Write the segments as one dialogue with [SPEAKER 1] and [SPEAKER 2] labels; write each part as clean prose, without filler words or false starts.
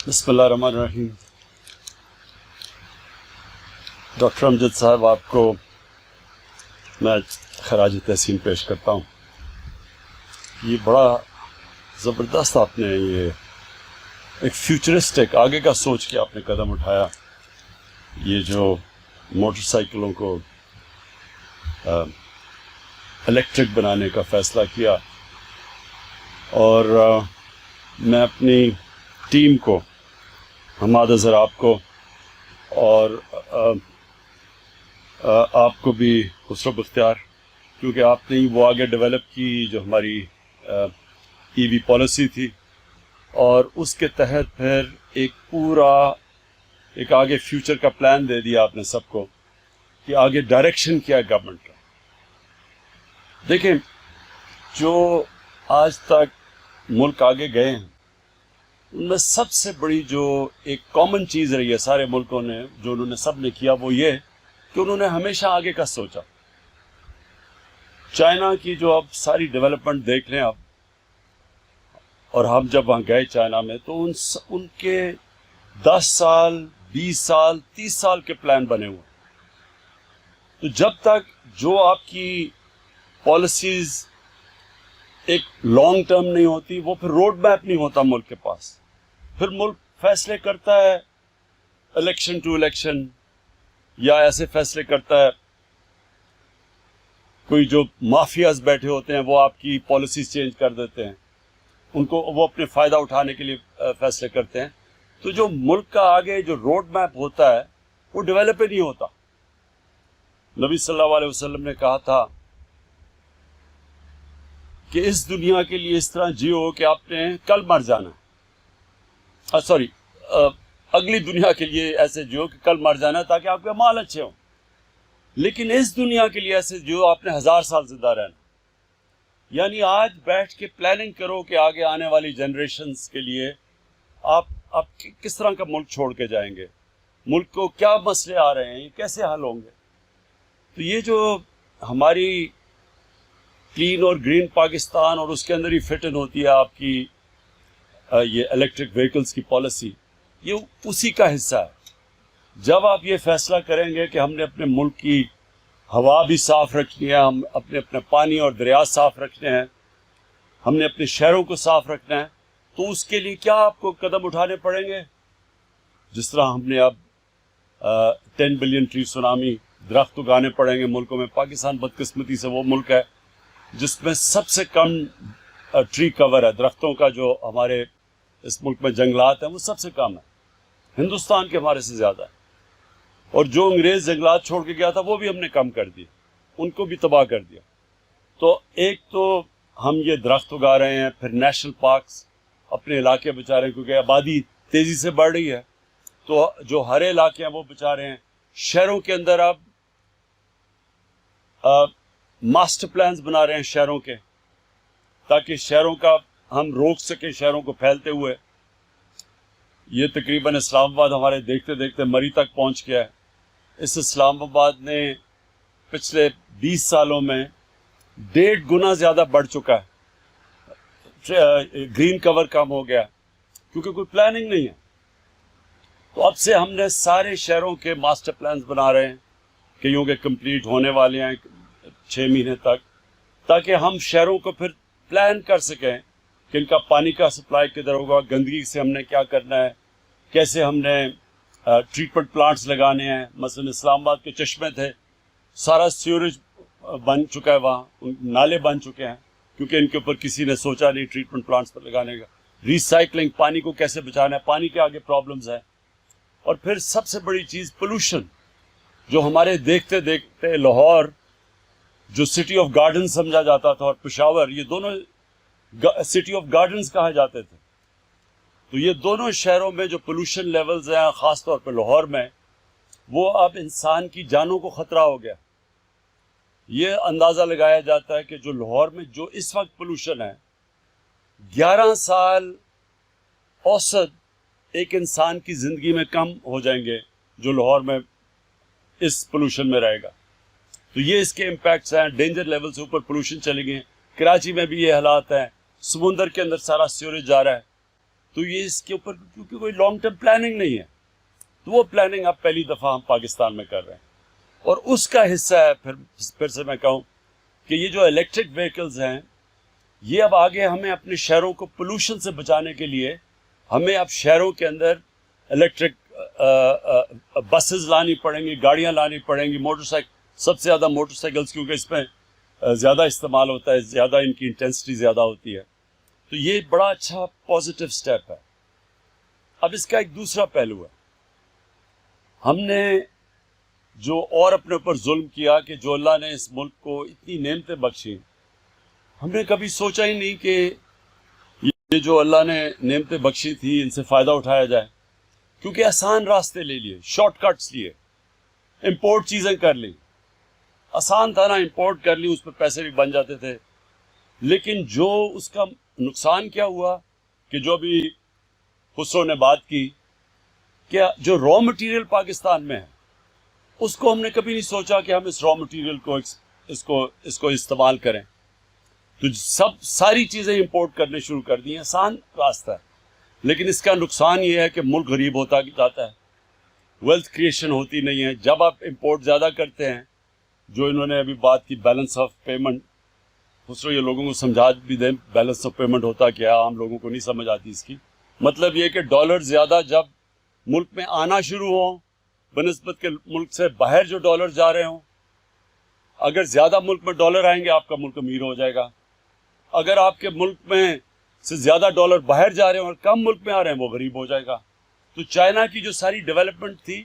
[SPEAKER 1] بسم اللہ الرحمن الرحیم۔ ڈاکٹر امجد صاحب، آپ کو میں خراج تحسین پیش کرتا ہوں۔ یہ بڑا زبردست آپ نے یہ ایک فیوچرسٹک آگے کا سوچ کے آپ نے قدم اٹھایا۔ یہ جو موٹر سائیکلوں کو الیکٹرک بنانے کا فیصلہ کیا، اور میں اپنی ٹیم کو، حماد اظہر آپ کو اور آپ کو بھی خسرو بختیار، کیونکہ آپ نے وہ آگے ڈیولپ کی جو ہماری ای وی پالیسی تھی، اور اس کے تحت پھر ایک آگے فیوچر کا پلان دے دیا آپ نے سب کو کہ آگے ڈائریکشن کیا ہے گورنمنٹ کا۔ دیکھیں، جو آج تک ملک آگے گئے ہیں ان میں سب سے بڑی جو ایک کامن چیز رہی ہے سارے ملکوں نے، جو انہوں نے سب نے کیا، وہ یہ کہ انہوں نے ہمیشہ آگے کا سوچا۔ چائنا کی جو اب ساری ڈیولپمنٹ دیکھ لیں آپ، اور ہم جب وہاں گئے چائنا میں تو ان کے 10 سال 20 سال 30 سال کے پلان بنے ہوئے۔ تو جب تک جو آپ کی پالیسیز ایک لانگ ٹرم نہیں ہوتی، وہ پھر روڈ میپ نہیں ہوتا ملک کے پاس۔ پھر ملک فیصلے کرتا ہے الیکشن ٹو الیکشن، یا ایسے فیصلے کرتا ہے، کوئی جو مافیاز بیٹھے ہوتے ہیں وہ آپ کی پالیسیز چینج کر دیتے ہیں، ان کو وہ اپنے فائدہ اٹھانے کے لیے فیصلے کرتے ہیں۔ تو جو ملک کا آگے جو روڈ میپ ہوتا ہے وہ ڈیولپ ہی نہیں ہوتا۔ نبی صلی اللہ علیہ وسلم نے کہا تھا کہ اس دنیا کے لیے اس طرح جیو کہ آپ نے کل مر جانا ہے، اگلی دنیا کے لیے ایسے جیو کہ کل مر جانا ہے، تاکہ آپ کے مال اچھے ہوں۔ لیکن اس دنیا کے لیے ایسے جیو آپ نے 1000 سال زندہ رہنا۔ یعنی آج بیٹھ کے پلاننگ کرو کہ آگے آنے والی جنریشنز کے لیے آپ کس طرح کا ملک چھوڑ کے جائیں گے، ملک کو کیا مسئلے آ رہے ہیں، یہ کیسے حل ہوں گے۔ تو یہ جو ہماری کلین اور گرین پاکستان، اور اس کے اندر ہی فٹ ان ہوتی ہے آپ کی یہ الیکٹرک وہیکلز کی پالیسی، یہ اسی کا حصہ ہے۔ جب آپ یہ فیصلہ کریں گے کہ ہم نے اپنے ملک کی ہوا بھی صاف رکھنی ہے، ہم اپنے پانی اور دریا صاف رکھنے ہیں، ہم نے اپنے شہروں کو صاف رکھنا ہے، تو اس کے لیے کیا آپ کو قدم اٹھانے پڑیں گے؟ جس طرح ہم نے اب 10 بلین ٹری سونامی، درخت اگانے پڑیں گے ملکوں میں۔ پاکستان بدقسمتی سے وہ ملک ہے جس میں سب سے کم ٹری کور ہے، درختوں کا جو ہمارے اس ملک میں جنگلات ہیں وہ سب سے کم ہے، ہندوستان کے ہمارے سے زیادہ ہے۔ اور جو انگریز جنگلات چھوڑ کے گیا تھا وہ بھی ہم نے کم کر دیے، ان کو بھی تباہ کر دیا۔ تو ایک تو ہم یہ درخت اگا رہے ہیں، پھر نیشنل پارکس اپنے علاقے بچا رہے ہیں، کیونکہ آبادی تیزی سے بڑھ رہی ہے، تو جو ہرے علاقے ہیں وہ بچا رہے ہیں۔ شہروں کے اندر اب ماسٹر پلانز بنا رہے ہیں شہروں کے، تاکہ شہروں کا ہم روک سکیں، شہروں کو پھیلتے ہوئے۔ یہ تقریباً اسلام آباد ہمارے دیکھتے دیکھتے مری تک پہنچ گیا ہے۔ اس اسلام آباد نے پچھلے 20 سالوں میں 1.5 گنا زیادہ بڑھ چکا ہے، گرین کور کم ہو گیا، کیونکہ کوئی پلاننگ نہیں ہے۔ تو اب سے ہم نے سارے شہروں کے ماسٹر پلانز بنا رہے ہیں، کئیوں کے کمپلیٹ ہونے والے ہیں 6 مہینے تک، تاکہ ہم شہروں کو پھر پلان کر سکیں کہ ان کا پانی کا سپلائی کدھر ہوگا، گندگی سے ہم نے کیا کرنا ہے، کیسے ہم نے ٹریٹمنٹ پلانٹس لگانے ہیں۔ مثلا اسلام آباد کے چشمے تھے، سارا سیوریج بن چکا ہے، وہاں نالے بن چکے ہیں، کیونکہ ان کے اوپر کسی نے سوچا نہیں ٹریٹمنٹ پلانٹس پر لگانے کا۔ ریسائکلنگ، پانی کو کیسے بچانا ہے، پانی کے آگے پرابلمز ہیں۔ اور پھر سب سے بڑی چیز پولوشن، جو ہمارے دیکھتے دیکھتے لاہور جو سٹی آف گارڈن سمجھا جاتا تھا، اور پشاور، یہ دونوں سٹی آف گارڈنز کہا جاتے تھے۔ تو یہ دونوں شہروں میں جو پولوشن لیولز ہیں، خاص طور پہ لاہور میں، وہ اب انسان کی جانوں کو خطرہ ہو گیا۔ یہ اندازہ لگایا جاتا ہے کہ جو لاہور میں جو اس وقت پولوشن ہے، 11 سال اوسط ایک انسان کی زندگی میں کم ہو جائیں گے جو لاہور میں اس پولوشن میں رہے گا۔ تو یہ اس کے امپیکٹس ہیں، ڈینجر لیول سے اوپر پولوشن چلے گئے۔ کراچی میں بھی یہ حالات ہیں، سمندر کے اندر سارا سیوریج جا رہا ہے۔ تو یہ اس کے اوپر کیونکہ کوئی لانگ ٹرم پلاننگ نہیں ہے، تو وہ پلاننگ اب پہلی دفعہ ہم پاکستان میں کر رہے ہیں، اور اس کا حصہ ہے پھر سے میں کہوں کہ یہ جو الیکٹرک وہیکلز ہیں، یہ اب آگے ہمیں اپنے شہروں کو پولوشن سے بچانے کے لیے ہمیں اب شہروں کے اندر الیکٹرک بسز لانی پڑیں گی، گاڑیاں لانی پڑیں گی، موٹر سائیکل، سب سے زیادہ موٹر سائیکلز، کیونکہ اس میں زیادہ استعمال ہوتا ہے، زیادہ ان کی انٹینسٹی زیادہ ہوتی ہے، تو یہ بڑا اچھا پازیٹیو سٹیپ ہے۔ اب اس کا ایک دوسرا پہلو ہے، ہم نے جو اور اپنے اوپر ظلم کیا کہ جو اللہ نے اس ملک کو اتنی نعمتیں بخشی، ہم نے کبھی سوچا ہی نہیں کہ یہ جو اللہ نے نعمتیں بخشی تھی ان سے فائدہ اٹھایا جائے، کیونکہ آسان راستے لے لیے، شارٹ کٹس لیے، امپورٹ چیزیں کر لی، آسان تھا نا، امپورٹ کر لی، اس پہ پیسے بھی بن جاتے تھے، لیکن جو اس کا نقصان کیا ہوا کہ جو ابھی خسرو نے بات کی کہ جو را مٹیریل پاکستان میں ہے اس کو ہم نے کبھی نہیں سوچا کہ ہم اس را مٹیریل کو اس کو استعمال کریں، تو ساری چیزیں امپورٹ کرنے شروع کر دی ہیں، آسان راستہ ہے، لیکن اس کا نقصان یہ ہے کہ ملک غریب ہوتا جاتا ہے، ویلتھ کریشن ہوتی نہیں ہے۔ جب آپ امپورٹ زیادہ کرتے ہیں، جو انہوں نے ابھی بات کی بیلنس آف پیمنٹ، خسرو یہ لوگوں کو سمجھا بھی دیں بیلنس آف پیمنٹ ہوتا کیا، عام لوگوں کو نہیں سمجھ آتی اس کی، مطلب یہ کہ ڈالر زیادہ جب ملک میں آنا شروع ہوں بنسبت کے ملک سے باہر جو ڈالر جا رہے ہوں، اگر زیادہ ملک میں ڈالر آئیں گے آپ کا ملک امیر ہو جائے گا، اگر آپ کے ملک میں سے زیادہ ڈالر باہر جا رہے ہیں اور کم ملک میں آ رہے ہیں وہ غریب ہو جائے گا۔ تو چائنا کی جو ساری ڈیولپمنٹ تھی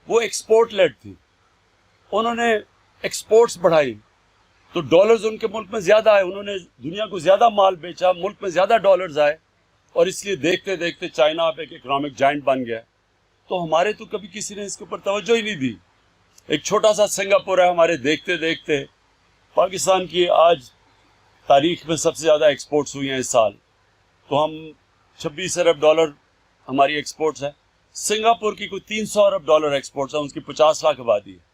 [SPEAKER 1] وہ ایکسپورٹ لیڈ تھی، انہوں نے ایکسپورٹس بڑھائی تو ڈالرز ان کے ملک میں زیادہ آئے، انہوں نے دنیا کو زیادہ مال بیچا، ملک میں زیادہ ڈالرز آئے، اور اس لیے دیکھتے دیکھتے چائنا اب ایک اکنامک جائنٹ بن گیا۔ تو ہمارے تو کبھی کسی نے اس کے اوپر توجہ ہی نہیں دی، ایک چھوٹا سا سنگاپور ہے ہمارے، دیکھتے دیکھتے پاکستان کی آج تاریخ میں سب سے زیادہ ایکسپورٹس ہوئی ہیں اس سال، تو ہم 26 ارب ڈالر ہماری ایکسپورٹس ہے، سنگاپور کی کوئی 300 ارب ڈالر ایکسپورٹس ہے، اس کی 50 لاکھ آبادی ہے،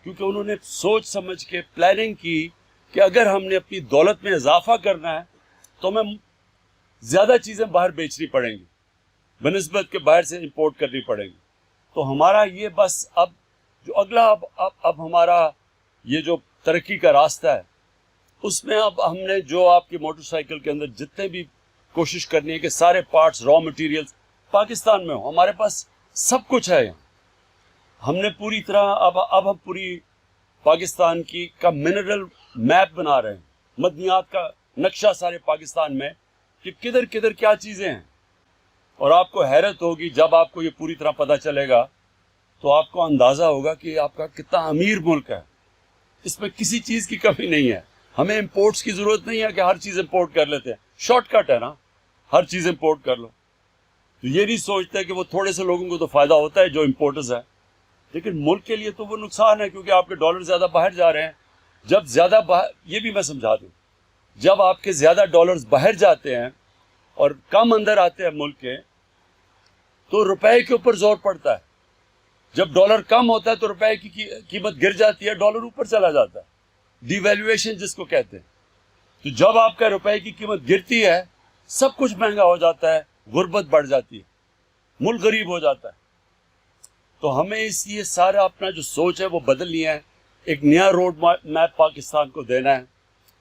[SPEAKER 1] کیونکہ انہوں نے سوچ سمجھ کے پلاننگ کی کہ اگر ہم نے اپنی دولت میں اضافہ کرنا ہے تو ہمیں زیادہ چیزیں باہر بیچنی پڑیں گی بنسبت کے باہر سے امپورٹ کرنی پڑیں گی۔ تو ہمارا یہ بس اب جو اگلا اب ہمارا یہ جو ترقی کا راستہ ہے اس میں اب ہم نے جو آپ کی موٹر سائیکل کے اندر جتنے بھی کوشش کرنی ہے کہ سارے پارٹس را مٹیریلز پاکستان میں ہوں، ہمارے پاس سب کچھ ہے یہاں، ہم نے پوری طرح اب ہم پوری پاکستان کا منرل میپ بنا رہے ہیں، معدنیات کا نقشہ سارے پاکستان میں کہ کدھر کدھر کیا چیزیں ہیں، اور آپ کو حیرت ہوگی جب آپ کو یہ پوری طرح پتہ چلے گا تو آپ کو اندازہ ہوگا کہ آپ کا کتنا امیر ملک ہے، اس میں کسی چیز کی کمی نہیں ہے، ہمیں امپورٹس کی ضرورت نہیں ہے کہ ہر چیز امپورٹ کر لیتے ہیں، شارٹ کٹ ہے نا، ہر چیز امپورٹ کر لو، تو یہ نہیں سوچتے کہ وہ تھوڑے سے لوگوں کو تو فائدہ ہوتا ہے جو امپورٹرز ہیں، لیکن ملک کے لیے تو وہ نقصان ہے کیونکہ آپ کے ڈالر زیادہ باہر جا رہے ہیں، جب زیادہ یہ بھی میں سمجھا دوں، جب آپ کے زیادہ ڈالرز باہر جاتے ہیں اور کم اندر آتے ہیں ملک کے تو روپے کے اوپر زور پڑتا ہے، جب ڈالر کم ہوتا ہے تو روپے کی قیمت گر جاتی ہے، ڈالر اوپر چلا جاتا ہے، ڈی ویلیویشن جس کو کہتے ہیں، تو جب آپ کا روپے کی قیمت گرتی ہے سب کچھ مہنگا ہو جاتا ہے، غربت بڑھ جاتی ہے، ملک غریب ہو جاتا ہے، تو ہمیں اس لیے سارا اپنا جو سوچ ہے وہ بدلنی ہے، ایک نیا روڈ میپ پاکستان کو دینا ہے،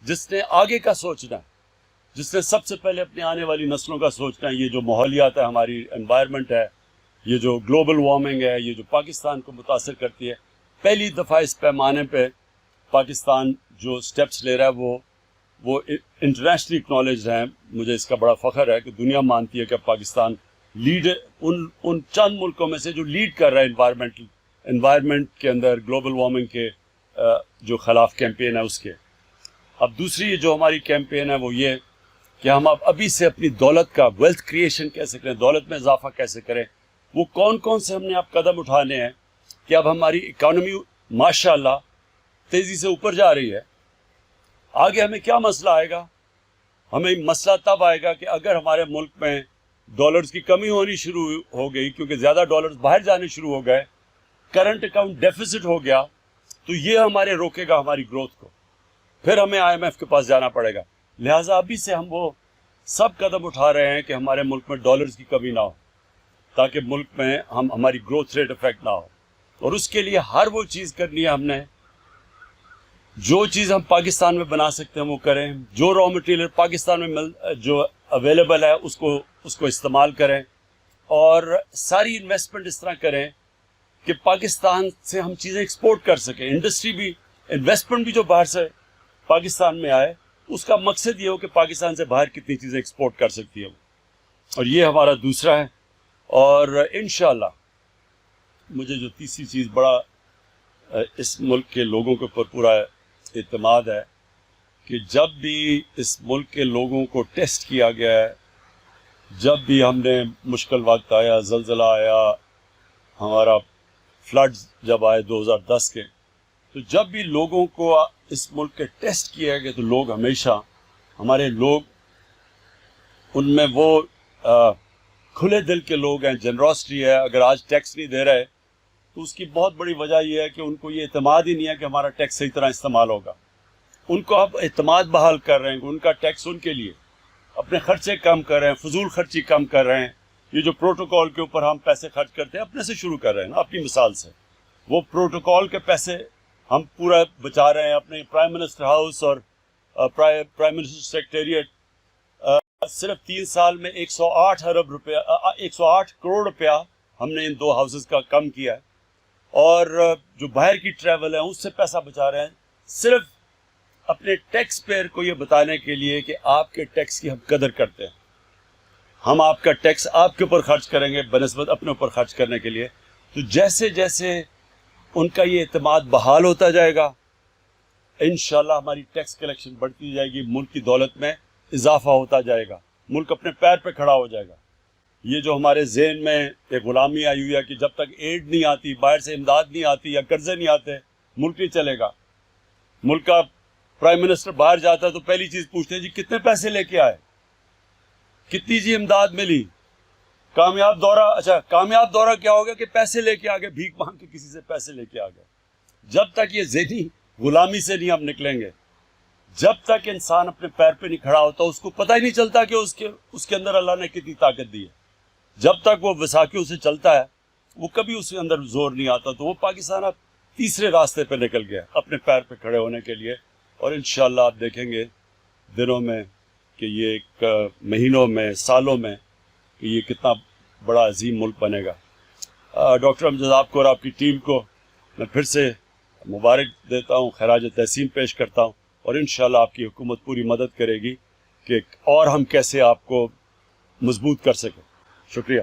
[SPEAKER 1] جس نے آگے کا سوچنا ہے، جس نے سب سے پہلے اپنے آنے والی نسلوں کا سوچنا ہے، یہ جو ماحولیات ہے، ہماری انوائرمنٹ ہے، یہ جو گلوبل وارمنگ ہے، یہ جو پاکستان کو متاثر کرتی ہے، پہلی دفعہ اس پیمانے پہ پاکستان جو سٹیپس لے رہا ہے وہ انٹرنیشنلی اکنالجڈ ہیں، مجھے اس کا بڑا فخر ہے کہ دنیا مانتی ہے کہ پاکستان لیڈ ان چند ملکوں میں سے جو لیڈ کر رہا ہے انوائرمنٹ کے اندر، گلوبل وارمنگ کے جو خلاف کیمپین ہے اس کے۔ اب دوسری جو ہماری کیمپین ہے وہ یہ کہ ہم ابھی سے اپنی دولت کا ویلتھ کریشن کیسے کریں، دولت میں اضافہ کیسے کریں، وہ کون سے ہم نے اب قدم اٹھانے ہیں کہ اب ہماری اکانومی ماشاءاللہ تیزی سے اوپر جا رہی ہے۔ آگے ہمیں کیا مسئلہ آئے گا؟ ہمیں مسئلہ تب آئے گا کہ اگر ہمارے ملک میں ڈالرز کی کمی ہونی شروع ہو گئی کیونکہ زیادہ ڈالرز باہر جانے شروع ہو گئے، کرنٹ اکاؤنٹ ڈیفیسٹ ہو گیا، تو یہ ہمارے روکے گا ہماری گروتھ کو، پھر ہمیں IMF کے پاس جانا پڑے گا۔ لہٰذا ابھی سے ہم وہ سب قدم اٹھا رہے ہیں کہ ہمارے ملک میں ڈالرز کی کمی نہ ہو، تاکہ ملک میں ہماری گروتھ ریٹ افیکٹ نہ ہو. اور اس کے لیے ہر وہ چیز کرنی ہے ہم نے، جو چیز ہم پاکستان میں بنا سکتے ہیں وہ کریں، جو را مٹیریل پاکستان میں جو اویلیبل ہے اس کو استعمال کریں، اور ساری انویسٹمنٹ اس طرح کریں کہ پاکستان سے ہم چیزیں ایکسپورٹ کر سکیں. انڈسٹری بھی، انویسٹمنٹ بھی جو باہر سے پاکستان میں آئے، اس کا مقصد یہ ہو کہ پاکستان سے باہر کتنی چیزیں ایکسپورٹ کر سکتی ہے. اور یہ ہمارا دوسرا ہے. اور انشاءاللہ مجھے جو تیسری چیز بڑا اس ملک کے لوگوں کے اوپر پورا اعتماد ہے کہ جب بھی اس ملک کے لوگوں کو ٹیسٹ کیا گیا ہے، جب بھی ہم نے مشکل وقت آیا، زلزلہ آیا، ہمارا فلڈز جب آئے 2010 کے، تو جب بھی لوگوں کو اس ملک کے ٹیسٹ کیا گیا تو لوگ ہمیشہ، ہمارے لوگ ان میں وہ کھلے دل کے لوگ ہیں، جنراسٹی ہے. اگر آج ٹیکس نہیں دے رہے تو اس کی بہت بڑی وجہ یہ ہے کہ ان کو یہ اعتماد ہی نہیں ہے کہ ہمارا ٹیکس صحیح طرح استعمال ہوگا. ان کو اب اعتماد بحال کر رہے ہیں کہ ان کا ٹیکس ان کے لیے، اپنے خرچے کم کر رہے ہیں، فضول خرچی کم کر رہے ہیں. یہ جو پروٹوکول کے اوپر ہم پیسے خرچ کرتے ہیں، اپنے سے شروع کر رہے ہیں نا، اپنی مثال سے. وہ پروٹوکول کے پیسے ہم پورا بچا رہے ہیں. اپنے پرائم منسٹر ہاؤس اور پرائم منسٹر سیکریٹریٹ صرف 3 سال میں 108 کروڑ روپیہ ہم نے ان 2 ہاؤسز کا کم کیا ہے. اور جو باہر کی ٹریول ہے اس سے پیسہ بچا رہے ہیں، صرف اپنے ٹیکس پیئر کو یہ بتانے کے لیے کہ آپ کے ٹیکس کی ہم قدر کرتے ہیں. ہم آپ کا ٹیکس آپ کے اوپر خرچ کریں گے بنسبت اپنے اوپر خرچ کرنے کے لیے. تو جیسے جیسے ان کا یہ اعتماد بحال ہوتا جائے گا، انشاءاللہ ہماری ٹیکس کلیکشن بڑھتی جائے گی، ملک کی دولت میں اضافہ ہوتا جائے گا، ملک اپنے پیر پہ کھڑا ہو جائے گا. یہ جو ہمارے ذہن میں ایک غلامی آئی ہوئی ہے کہ جب تک ایڈ نہیں آتی، باہر سے امداد نہیں آتی یا قرضے نہیں آتے، ملک نہیں چلے گا. ملک کا پرائم منسٹر باہر جاتا ہے تو پہلی چیز پوچھتے ہیں جی کتنے پیسے لے کے آئے، کتنی جی امداد ملی. کامیاب دورہ کیا ہوگا کہ پیسے لے کے آگے، بھیک مانگ کے کسی سے پیسے لے کے آگے. جب تک یہ ذہنی غلامی سے نہیں ہم نکلیں گے، جب تک انسان اپنے پیر پہ نہیں کھڑا ہوتا، اس کو پتہ ہی نہیں چلتا کہ اس کے اندر اللہ نے کتنی طاقت دی ہے. جب تک وہ وساکیوں سے چلتا ہے، وہ کبھی اس کے اندر زور نہیں آتا. تو وہ پاکستان اب تیسرے راستے پہ نکل گیا اپنے پیر پہ کھڑے ہونے کے لیے. اور انشاءاللہ آپ دیکھیں گے دنوں میں کہ یہ ایک مہینوں میں، سالوں میں، کہ یہ کتنا بڑا عظیم ملک بنے گا. ڈاکٹر امجد آپ کو اور آپ کی ٹیم کو میں پھر سے مبارک دیتا ہوں، خراج تحسین پیش کرتا ہوں. اور انشاءاللہ آپ کی حکومت پوری مدد کرے گی کہ اور ہم کیسے آپ کو مضبوط کر سکیں. شکریہ.